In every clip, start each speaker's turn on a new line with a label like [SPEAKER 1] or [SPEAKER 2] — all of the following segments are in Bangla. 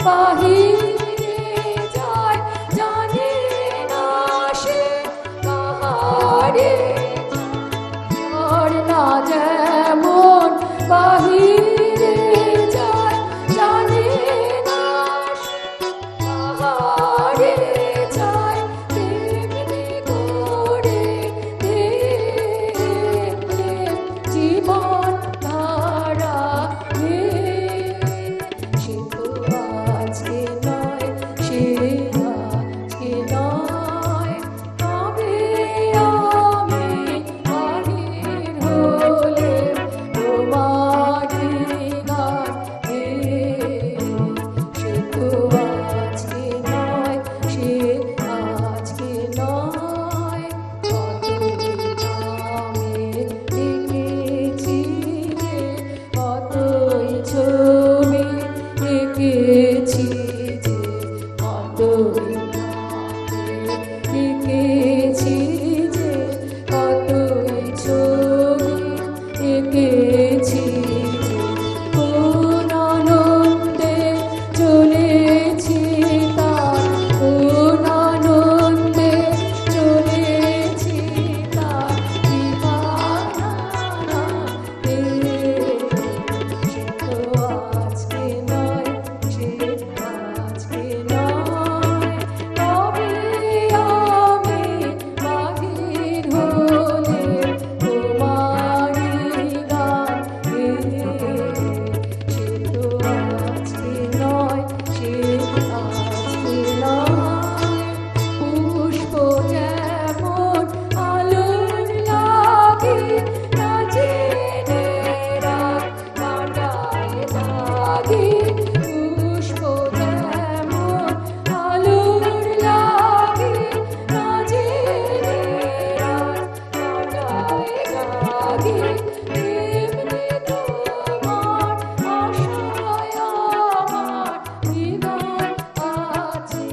[SPEAKER 1] বাহিরে যায় জানে না সে কাহারে ঝর্ণা যেমন বাহিরে যায় জানে না সে কাহারে যায় তেমনি করে জীবন ধারা সে তো আজকে নয় সে আজকে নয় তবে আমি বাহির হলে তোমারই গান সে তো আজকে নয় সে আজকে নয় কতই নামে লিখেছি যে কতই ছবি লিখেছি যে কতই নামে লিখেছি যে কতই ছবি লিখেছি যে কোন আনন্দে চলেছি তার কোন আনন্দে চলেছি তার ঠিকানা সে তো আজকে নয় সে আজকে নয় তবে আমি বাহির হলে তোমারই গান সে তো আজকে নয় সে আজকে নয় পুষ্প যেমন আলোর লাগে না জেনে রাত কাটায় জাগে পুষ্প যেমন আলোর লাগে না জেনে রাত কাটায় জাগে তেমনি তোমার আশায় আমার হৃদয় আছে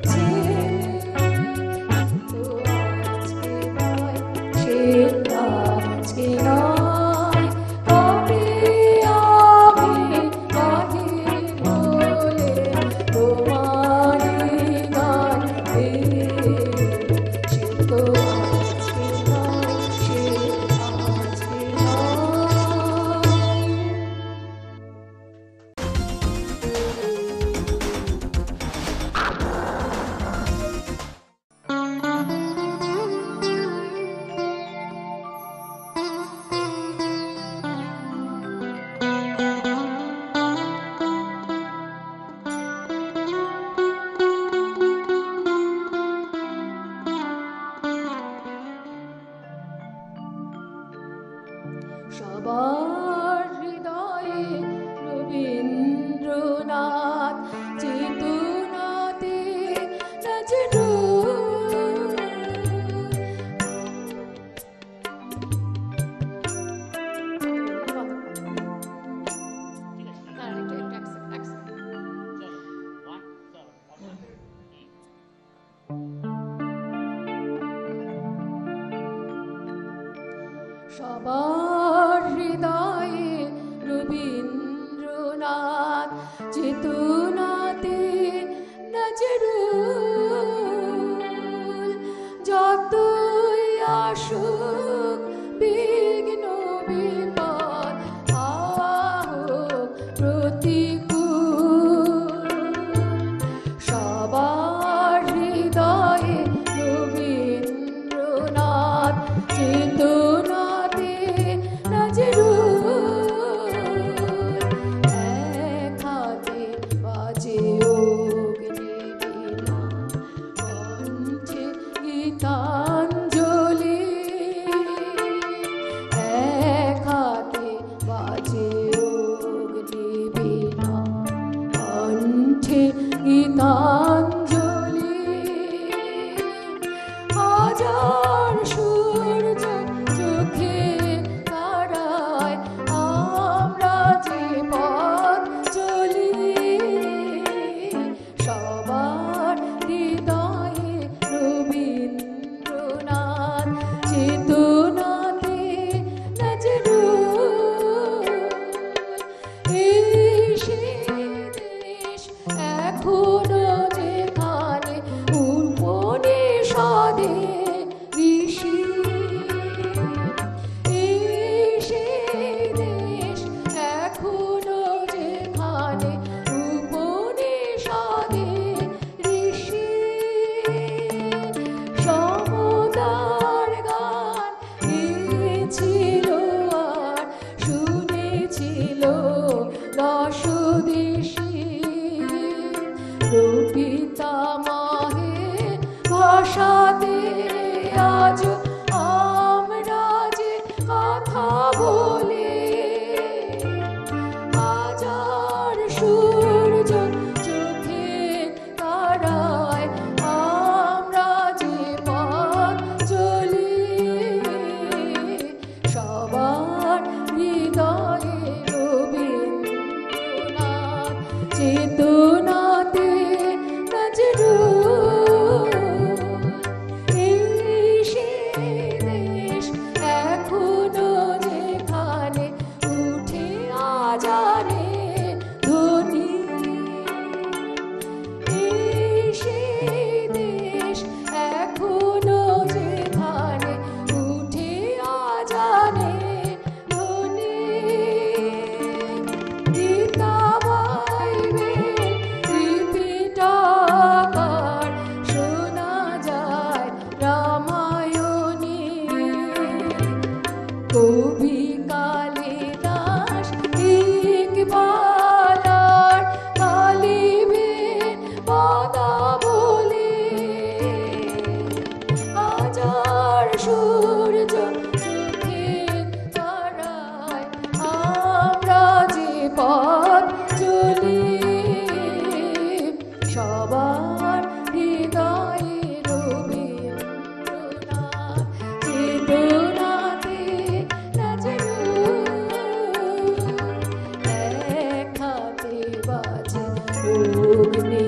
[SPEAKER 1] যে তো আজকে নয় সে আজকে নয় তবে আমি বাহির হলে তোমারই গান সে তো আজকে নয় সে আজকে নয় সবার হৃদয়ে রবীন্দ্রনাথ চেতনাতে নজরুল সবার হৃদয়ে রবীন্দ্রনাথ চেতনাতে নজরুল যতই আসুক বিঘ্ন বিপদ হোক প্রতিকূল সবার হৃদয়ে রবীন্দ্রনাথ চেতনাতে নজরুল এক হাতে বাজে অগ্নিবীণা কণ্ঠে গীতাঞ্জলি এক হাতে বাজে অগ্নিবীণা কণ্ঠে গীতাঞ্জলি হাজার সূর্য চোখে তারায় আমরা যে পথ চলি সবার হৃদয়ে রবীন্দ্রনাথ চেতনাতে নজরুল এই সে দেশ এখনো যেখানে উপনিষদে ঋষি, এই সেই দেশ এখনো যেখানে উপনিষদে ঋষি সমতার গান গেয়েছিল আর শুনেছিল দশদেশী প্রপিতামহের ভাষাতে আজ আমরা যে কথা বলি, হাজার সূর্য চোখের তারায় আমরা যে পথ চলি, সবার হৃদয়ে রবীন্দ্রনাথ চেতনাতে নজরুল। এই সেই দেশ এখনো যেখানে উঠে আজানে ধ্বনি, এই সেই দেশ এখনো যেখানে উঠে আজানে ধ্বনি। গীতা বাইবেল ত্রিপিটকার শোনা যায় রামায়ণী, কবি কালিদাস ইকবাল আর গালিবের পদাবলী, হাজার সূর্য চোখের তারায় আমরা যে পথ চলি, সবার হৃদয়ে রবীন্দ্রনাথ চেতনাতে নজরুল। এক হাতে বাজে অগ্নি